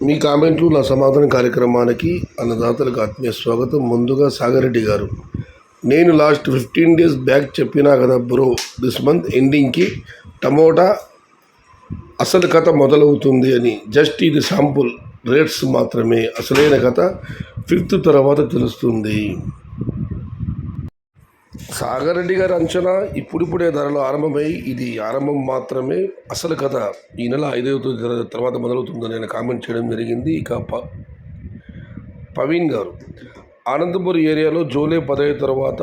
మీ కామెంట్లు నా సమాధాన కార్యక్రమానికి అన్నదాతలకు ఆత్మీయ స్వాగతం. ముందుగా సాగరెడ్డి గారు, నేను లాస్ట్ 15 days బ్యాక్ చెప్పినా కదా బ్రో, దిస్ మంత్ ఎండింగ్కి టమోటా అసలు కథ మొదలవుతుంది అని. జస్ట్ ఇది శాంపుల్ రేట్స్ మాత్రమే, అసలైన కథ 5th తర్వాత తెలుస్తుంది. సాగరెడ్డి గారి అంచనా ఇప్పుడిప్పుడే ధరలు ఆరంభమై ఇది ఆరంభం మాత్రమే, అసలు కథ ఈ నెల 5వ తర్వాత మొదలవుతుందని నేను కామెంట్ చేయడం జరిగింది. ఇక పవీన్ గారు, అనంతపురం ఏరియాలో జూలై 15 తర్వాత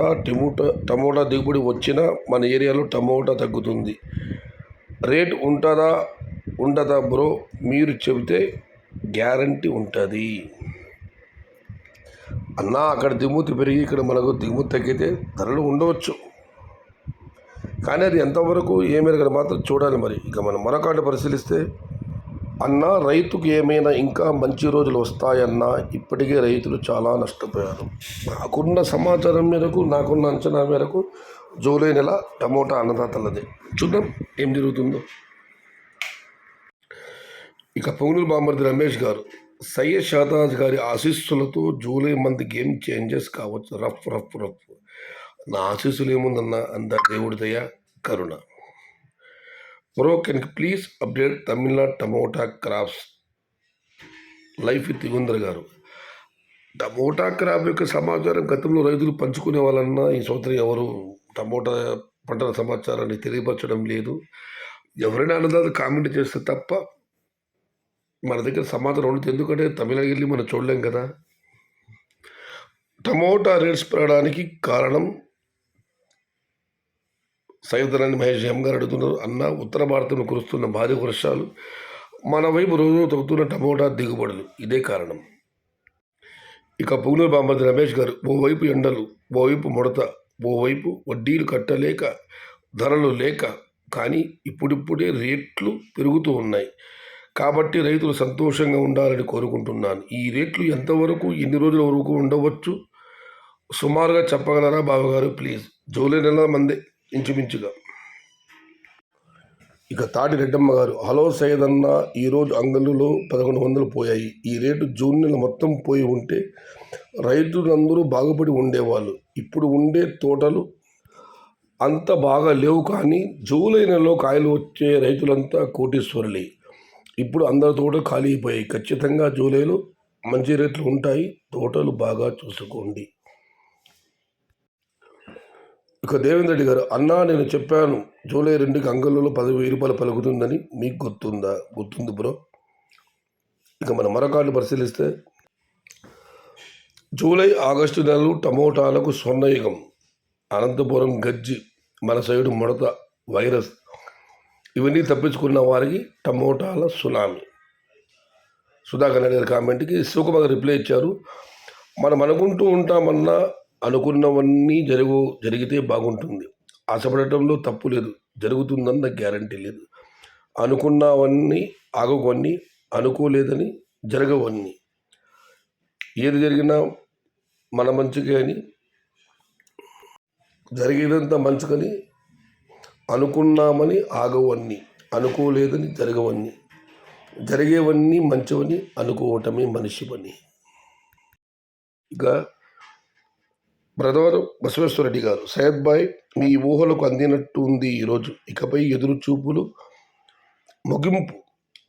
టమోటా దిగుబడి వచ్చినా మన ఏరియాలో టమోటా తగ్గుతుంది. రేట్ ఉండదా బ్రో? మీరు చెబితే గ్యారంటీ ఉంటుంది అన్నా. అక్కడ దిగుమతి పెరిగి ఇక్కడ మనకు దిగుమతి తగ్గితే ధరలు ఉండవచ్చు, కానీ అది ఎంతవరకు ఏమేరగడ మాత్రం చూడాలి. మరి ఇక మనం మరొకటి పరిశీలిస్తే, అన్నా రైతుకు ఏమైనా ఇంకా మంచి రోజులు వస్తాయన్నా, ఇప్పటికే రైతులు చాలా నష్టపోయారు. నాకున్న సమాచారం మేరకు, నాకున్న అంచనా మేరకు జూలై నెల టమోటా అన్నదాతలదే. చూద్దాం ఏం జరుగుతుందో. ఇక పొంగునూరు బామ్మర్ది రమేష్ గారు, సయ్యద్ షాతాజ్ గారి ఆశీస్సులతో జూలై మంత్ గేమ్ చేంజెస్ కావచ్చు. రఫ్ రఫ్ రఫ్ నా ఆశీస్సులు ఏముందన్నా, అంత దేవుడి దయ కరుణ. Bro can please update Tamil Nadu tomato crops life with Yugandhar గారు. టమోటా క్రాప్ యొక్క సమాచారం గతంలో రైతులు పంచుకునే వాళ్ళన్నా ఈ సంవత్సరం ఎవరు టమోటా పంటల సమాచారాన్ని తెలియపరచడం లేదు. ఎవరైనా అన్నదాత కామెంట్ చేస్తే తప్ప మన దగ్గర సమాచారం ఉండదు. ఎందుకంటే తమిళనాడు వెళ్ళి మనం చూడలేం కదా. టమోటా రేట్స్ పెరగడానికి కారణం సైదరాన్ని మహేష్ ఎం గారు అడుగుతున్నారు. అన్న, ఉత్తర భారతంలో కురుస్తున్న భారీ వర్షాలు, మన వైపు రోజు తగ్గుతున్న టమోటా దిగుబడులు, ఇదే కారణం. ఇక పొంగునూరు బామ్మర్ది రమేష్ గారు, ఓవైపు ఎండలు, ఓవైపు ముడత, ఓవైపు వడ్డీలు కట్టలేక, ధరలు లేక, కానీ ఇప్పుడిప్పుడే రేట్లు పెరుగుతూ ఉన్నాయి. కాబట్టి రైతులు సంతోషంగా ఉండాలని కోరుకుంటున్నాను. ఈ రేట్లు ఎంతవరకు, ఎన్ని రోజుల వరకు ఉండవచ్చు సుమారుగా చెప్పగలరా బావగారు ప్లీజ్? జూలై నెల మందే ఇంచుమించుగా. ఇక తాటి రెడ్డమ్మ గారు, హలో సయ్యద్ అన్న, ఈరోజు అంగళ్ళులో 1100 పోయాయి. ఈ రేటు జూన్ నెల మొత్తం పోయి ఉంటే రైతులందరూ బాగుపడి ఉండేవాళ్ళు. ఇప్పుడు ఉండే తోటలు అంత బాగా లేవు, కానీ జూలై నెలలో కాయలు వచ్చే రైతులంతా కోటీశ్వరులే. ఇప్పుడు అందరి తోటలు ఖాళీ అయిపోయాయి. ఖచ్చితంగా జూలైలో మంచి రేట్లు ఉంటాయి, తోటలు బాగా చూసుకోండి. ఇక దేవేంద్ర రెడ్డి గారు, అన్నా నేను చెప్పాను జూలై 2కి అంగళ్ళలో 10,000 రూపాయలు పలుకుతుందని, మీకు గుర్తుందా? గుర్తుంది బ్రో. ఇక మన మరొకటి పరిశీలిస్తే, జూలై ఆగస్టు నెలలు టమోటాలకు స్వర్ణయుగం. అనంతపురం గజ్జి, మన సైడు ముడత, వైరస్, ఇవన్నీ తప్పించుకున్న వారికి టమోటాల సునామీ. సుధాకర్ రెడ్డి గారి కామెంట్కి శివకుమార్ రిప్లై ఇచ్చారు. మనం అనుకుంటూ ఉంటామన్నా, అనుకున్నవన్నీ జరిగితే బాగుంటుంది. ఆశపడటంలో తప్పు లేదు, జరుగుతుందన్న గ్యారంటీ లేదు. అనుకున్నవన్నీ ఆగవన్నీ, అనుకోలేదని జరగవన్నీ. ఏది జరిగినా మన మంచిగా అని, జరిగేదంతా మంచికని, అనుకున్నామని ఆగవన్నీ, అనుకోలేదని జరగవన్నీ, జరిగేవన్నీ మంచివని అనుకోవటమే మనిషి పని. ఇక బ్రదర్ బసవేశ్వరరెడ్డి గారు, సయ్యద్ బాయ్ మీ ఊహలకు అందినట్టు ఉంది ఈరోజు. ఇకపై ఎదురు చూపులు ముగింపు.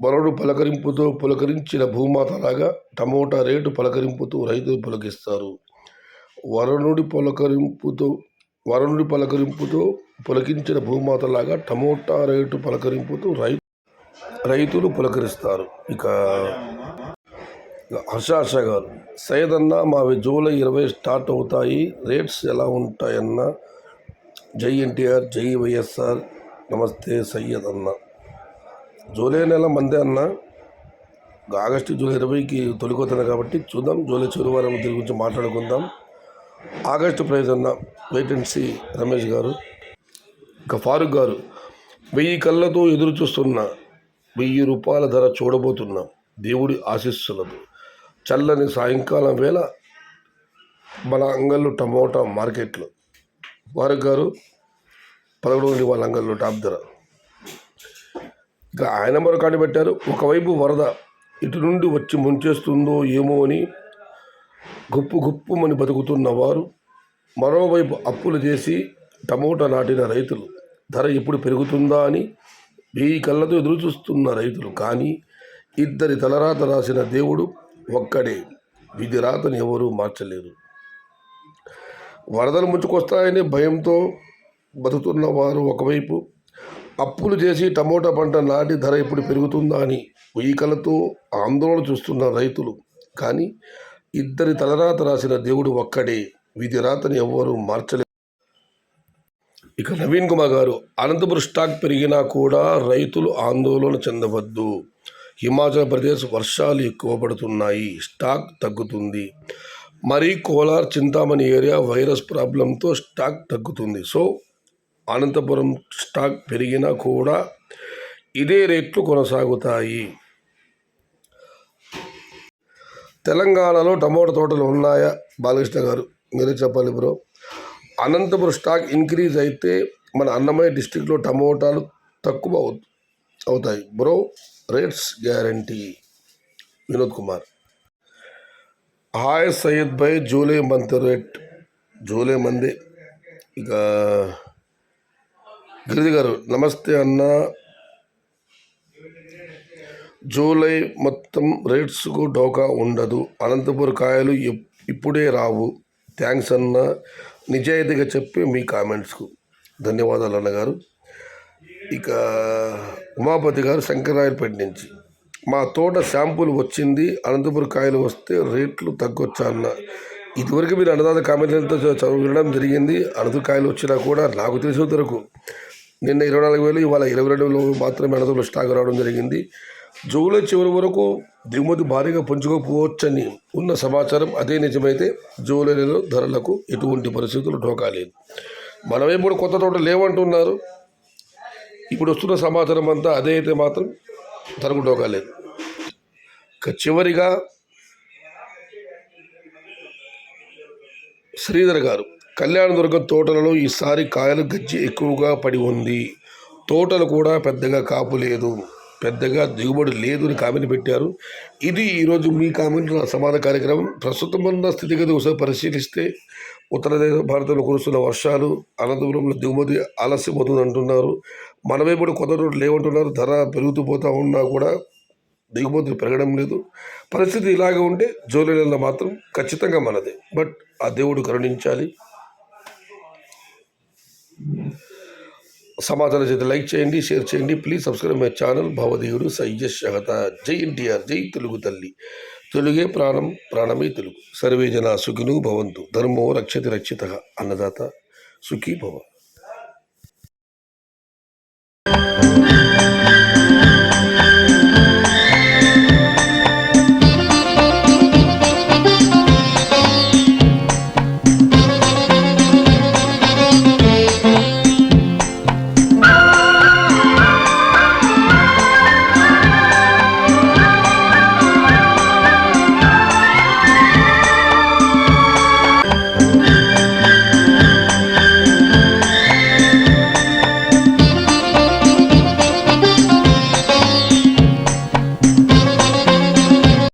వరుడు పలకరింపుతో పులకరించిన భూమాతలాగా టమోటా రేటు పలకరింపుతో రైతులు పులకిస్తారు. వరుణుడి పలకరింపుతో పులకించిన భూమాతలాగా టమోటా రేటు పలకరింపుతో రైతులు పులకరిస్తారు. ఇక హర్ష గారు, సయ్యద్ అన్న మావి జూలై 20 స్టార్ట్ అవుతాయి, రేట్స్ ఎలా ఉంటాయన్న? జై ఎన్టీఆర్, జై వైఎస్ఆర్, నమస్తే సయ్యద్ అన్న. జూలై నెల మందే అన్న, ఆగస్టు జూలై 20కి తొలికొతుంది కాబట్టి చూద్దాం. జూలై చివరి వారం దీని గురించి మాట్లాడుకుందాం. ఆగస్టు ప్రైజ్ అన్న, వెయిట్ అండ్ సీ. రమేష్ గారు. ఇక ఫారూక్ గారు, 1000 కళ్ళతో ఎదురు చూస్తున్నా, 1000 రూపాయల ధర చూడబోతున్నాం దేవుడి ఆశీస్సులతో. చల్లని సాయంకాలం వేళ మన అంగళ్ళు టమోటా మార్కెట్లో. ఫారూక్ గారు 11 వాళ్ళ అంగళ్ళు టాప్ ధర. ఇక ఆయన మరొకటి పెట్టారు, ఒకవైపు వరద, ఇటు నుండి వచ్చి ముంచేస్తుందో ఏమో అని గుప్పుమని బతుకుతున్న వారు, మరోవైపు అప్పులు చేసి టమోటా నాటిన రైతులు, ధర ఎప్పుడు పెరుగుతుందా అని వెయ్యి కళ్ళతో ఎదురుచూస్తున్న రైతులు. కానీ ఇద్దరి తలరాత రాసిన దేవుడు ఒక్కడే, విధి రాతని ఎవరూ మార్చలేరు. వరదలు ముంచుకొస్తాయని భయంతో బతుకుతున్న వారు ఒకవైపు, అప్పులు చేసి టమోటా పంట నాటి ధర ఎప్పుడు పెరుగుతుందా అని వెయ్యి కళ్ళతో ఆందోళన చూస్తున్న రైతులు. కానీ ఇద్దరి తలరాత రాసిన దేవుడు ఒక్కడే, విధి రాతని ఎవ్వరూ మార్చలేరు. ఇక నవీన్ కుమార్ గారు, అనంతపురం స్టాక్ పెరిగినా కూడా రైతులు ఆందోళన చెందవద్దు. హిమాచల్ ప్రదేశ్ వర్షాలు ఎక్కువ పడుతున్నాయి, స్టాక్ తగ్గుతుంది. మరి కోలార్ చింతామణి ఏరియా వైరస్ ప్రాబ్లంతో స్టాక్ తగ్గుతుంది. సో అనంతపురం స్టాక్ పెరిగినా కూడా ఇదే రేట్లు కొనసాగుతాయి. తెలంగాణలో టమోటా తోటలు ఉన్నాయా? బాలకృష్ణ గారు మీరే చెప్పాలి బ్రో. అనంతపురం స్టాక్ ఇంక్రీజ్ అయితే మన అన్నమయ్య డిస్టిక్లో టమోటాలు తక్కువ అవుతాయి bro, rates guarantee. Vinod Kumar, hi Syed bhai, July month rate July మందే. ఇక గిరిజి గారు, నమస్తే అన్న, జూలై మొత్తం రేట్స్కు డోకా ఉండదు. అనంతపురం కాయలు ఇప్పుడే రావు. థ్యాంక్స్ అన్న, నిజాయితీగా చెప్పి మీ కామెంట్స్కు ధన్యవాదాలు అన్నగారు. ఇక ఉమాపతి గారు శంకరాయలపేట నుంచి, మా తోట శాంపుల్ వచ్చింది, అనంతపురం కాయలు వస్తే రేట్లు తగ్గొచ్చా అన్న. ఇదివరకు మీరు అన్నదాత కామెంట్లతో చదవడం జరిగింది. అనంతపురం కాయలు వచ్చినా కూడా నాకు తెలిసిన వరకు నిన్న 24,000, ఇవాళ 22,000 మాత్రమే అనంతపురం స్టాక్ రావడం జరిగింది. జూలై చివరి వరకు దిగుమతి భారీగా పుంజుకోపోవచ్చని ఉన్న సమాచారం. అదే నిజమైతే జూలై నెలలో ధరలకు ఎటువంటి పరిస్థితులు ఢోకా లేదు. మనమేం కూడా కొత్త తోట లేవంటున్నారు. ఇప్పుడు వస్తున్న సమాచారం అంతా అదే అయితే మాత్రం ధరకు ఢోకా లేదు. ఇక చివరిగా శ్రీధర్ గారు, కళ్యాణదుర్గం తోటలలో ఈసారి కాయలు గజ్జి ఎక్కువగా పడి ఉంది. తోటలు కూడా పెద్దగా కాపు లేదు, పెద్దగా దిగుబడి లేదు అని కామెంట్ పెట్టారు. ఇది ఈరోజు మీ కామెంట్ల సమాధాన కార్యక్రమం. ప్రస్తుతం ఉన్న స్థితిగతి ఒకసారి పరిశీలిస్తే ఉత్తర భారతంలో కురుస్తున్న వర్షాలు, అనంతపురంలో దిగుమతి ఆలస్యం అవుతుంది అంటున్నారు. మనమే కూడా కొత్త రోడ్లు లేవంటున్నారు. ధర పెరుగుతూ పోతూ ఉన్నా కూడా దిగుమతులు పెరగడం లేదు. పరిస్థితి ఇలాగే ఉంటే జూలై నెలలో మాత్రం ఖచ్చితంగా మనదే. బట్ ఆ దేవుడు కరుణించాలి. సమాచారం చేత లైక్ చేయండి, షేర్ చేయండి. Please subscribe my channel. భావదేవుడు సయ్యద్. జై ఎన్టీఆర్, జై తెలుగు తల్లి. తెలుగే ప్రాణం, ప్రాణమే తెలుగు. సర్వే జన సుఖినో భవంతు. ధర్మో రక్షతి రక్షితః. అన్నదాత సుఖీ భవ.